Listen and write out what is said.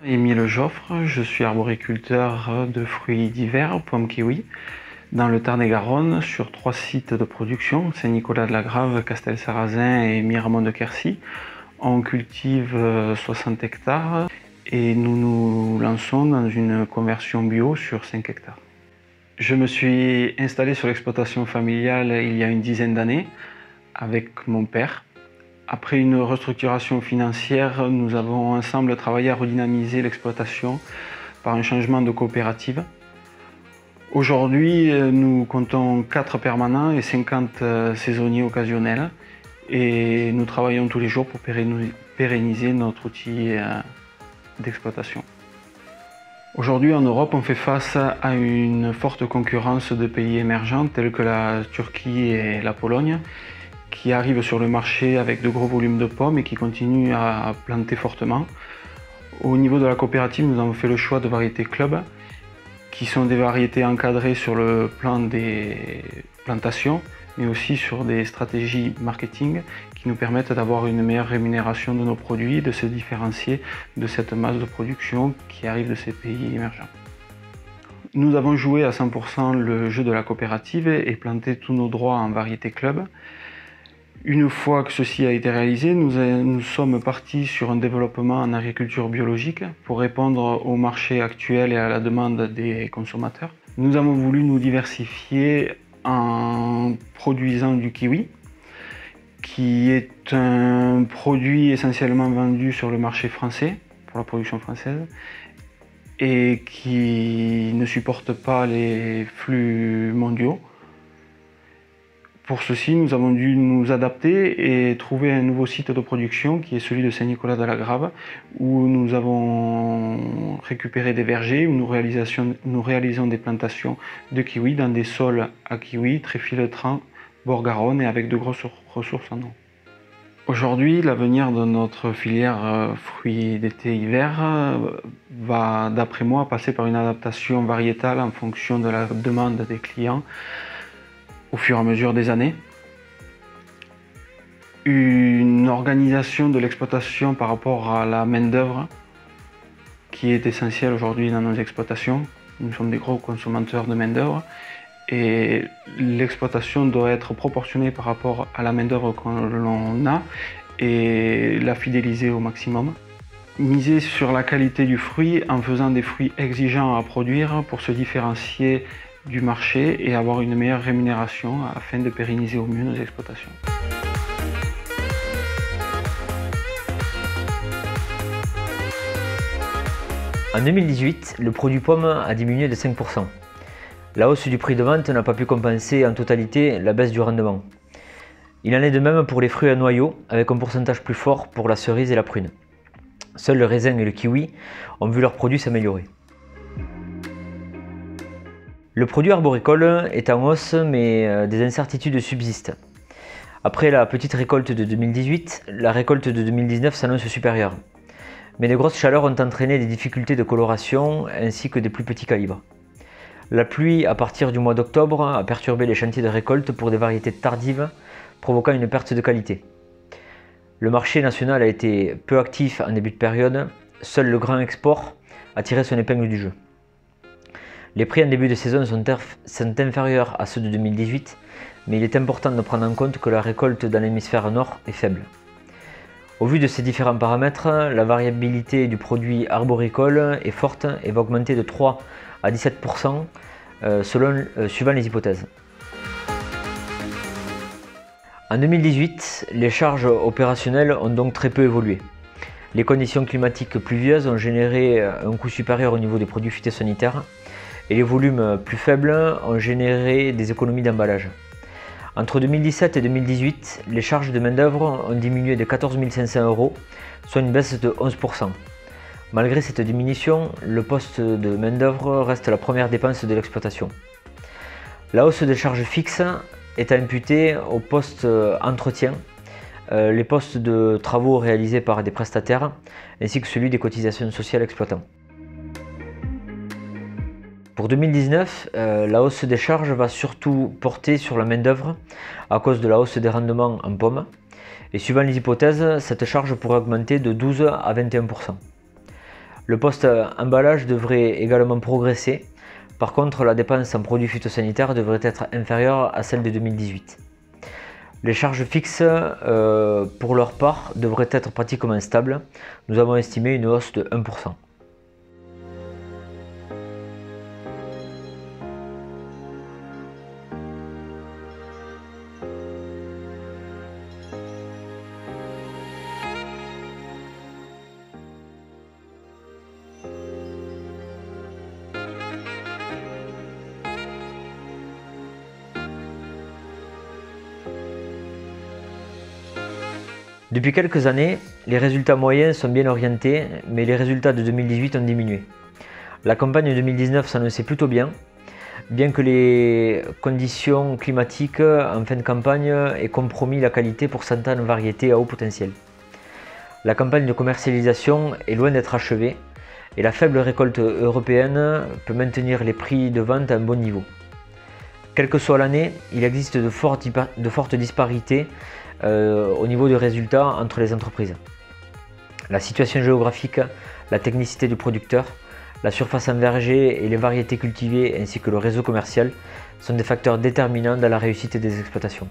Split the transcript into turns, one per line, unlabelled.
Émile Joffre, je suis arboriculteur de fruits divers, pommes kiwi, dans le Tarn-et-Garonne, sur 3 sites de production, Saint-Nicolas-de-la-Grave, Castel-Sarrazin et Miramont-de-Quercy. On cultive 60 hectares et nous nous lançons dans une conversion bio sur 5 hectares. Je me suis installé sur l'exploitation familiale il y a une dizaine d'années avec mon père. Après une restructuration financière, nous avons ensemble travaillé à redynamiser l'exploitation par un changement de coopérative. Aujourd'hui, nous comptons 4 permanents et 50 saisonniers occasionnels et nous travaillons tous les jours pour pérenniser notre outil d'exploitation. Aujourd'hui, en Europe, on fait face à une forte concurrence de pays émergents tels que la Turquie et la Pologne, qui arrivent sur le marché avec de gros volumes de pommes et qui continuent à planter fortement. Au niveau de la coopérative, nous avons fait le choix de variétés club, qui sont des variétés encadrées sur le plan des plantations, mais aussi sur des stratégies marketing qui nous permettent d'avoir une meilleure rémunération de nos produits, de se différencier de cette masse de production qui arrive de ces pays émergents. Nous avons joué à 100% le jeu de la coopérative et planté tous nos droits en variété club. Une fois que ceci a été réalisé, nous sommes partis sur un développement en agriculture biologique pour répondre au marché actuel et à la demande des consommateurs. Nous avons voulu nous diversifier en produisant du kiwi, qui est un produit essentiellement vendu sur le marché français, pour la production française, et qui ne supporte pas les flux mondiaux. Pour ceci, nous avons dû nous adapter et trouver un nouveau site de production qui est celui de Saint-Nicolas-de-la-Grave, où nous avons récupéré des vergers, où nous réalisons des plantations de kiwi dans des sols à kiwi, très filtrants, bord Garonne et avec de grosses ressources en eau. Aujourd'hui, l'avenir de notre filière fruits d'été-hiver va, d'après moi, passer par une adaptation variétale en fonction de la demande des clients au fur et à mesure des années. Une organisation de l'exploitation par rapport à la main-d'œuvre qui est essentielle aujourd'hui dans nos exploitations. Nous sommes des gros consommateurs de main-d'œuvre et l'exploitation doit être proportionnée par rapport à la main-d'œuvre que l'on a et la fidéliser au maximum. Miser sur la qualité du fruit en faisant des fruits exigeants à produire pour se différencier du marché et avoir une meilleure rémunération afin de pérenniser au mieux nos exploitations.
En 2018, le produit pomme a diminué de 5%. La hausse du prix de vente n'a pas pu compenser en totalité la baisse du rendement. Il en est de même pour les fruits à noyaux, avec un pourcentage plus fort pour la cerise et la prune. Seuls le raisin et le kiwi ont vu leurs produits s'améliorer. Le produit arboricole est en hausse, mais des incertitudes subsistent. Après la petite récolte de 2018, la récolte de 2019 s'annonce supérieure. Mais de grosses chaleurs ont entraîné des difficultés de coloration ainsi que des plus petits calibres. La pluie à partir du mois d'octobre a perturbé les chantiers de récolte pour des variétés tardives, provoquant une perte de qualité. Le marché national a été peu actif en début de période, seul le grand export a tiré son épingle du jeu. Les prix en début de saison sont inférieurs à ceux de 2018, mais il est important de prendre en compte que la récolte dans l'hémisphère nord est faible. Au vu de ces différents paramètres, la variabilité du produit arboricole est forte et va augmenter de 3 à 17% suivant les hypothèses. En 2018, les charges opérationnelles ont donc très peu évolué. Les conditions climatiques pluvieuses ont généré un coût supérieur au niveau des produits phytosanitaires et les volumes plus faibles ont généré des économies d'emballage. Entre 2017 et 2018, les charges de main-d'œuvre ont diminué de 14 500 €, soit une baisse de 11%. Malgré cette diminution, le poste de main-d'œuvre reste la première dépense de l'exploitation. La hausse des charges fixes est imputée au poste entretien, les postes de travaux réalisés par des prestataires, ainsi que celui des cotisations sociales exploitants. Pour 2019, la hausse des charges va surtout porter sur la main-d'œuvre à cause de la hausse des rendements en pommes. Et suivant les hypothèses, cette charge pourrait augmenter de 12 à 21%. Le post-emballage devrait également progresser. Par contre, la dépense en produits phytosanitaires devrait être inférieure à celle de 2018. Les charges fixes, pour leur part, devraient être pratiquement stables. Nous avons estimé une hausse de 1%. Depuis quelques années, les résultats moyens sont bien orientés, mais les résultats de 2018 ont diminué. La campagne 2019 s'annonçait plutôt bien que les conditions climatiques en fin de campagne aient compromis la qualité pour certaines variétés à haut potentiel. La campagne de commercialisation est loin d'être achevée et la faible récolte européenne peut maintenir les prix de vente à un bon niveau. Quelle que soit l'année, il existe de fortes disparités au niveau des résultats entre les entreprises. La situation géographique, la technicité du producteur, la surface en verger et les variétés cultivées ainsi que le réseau commercial sont des facteurs déterminants dans la réussite des exploitations.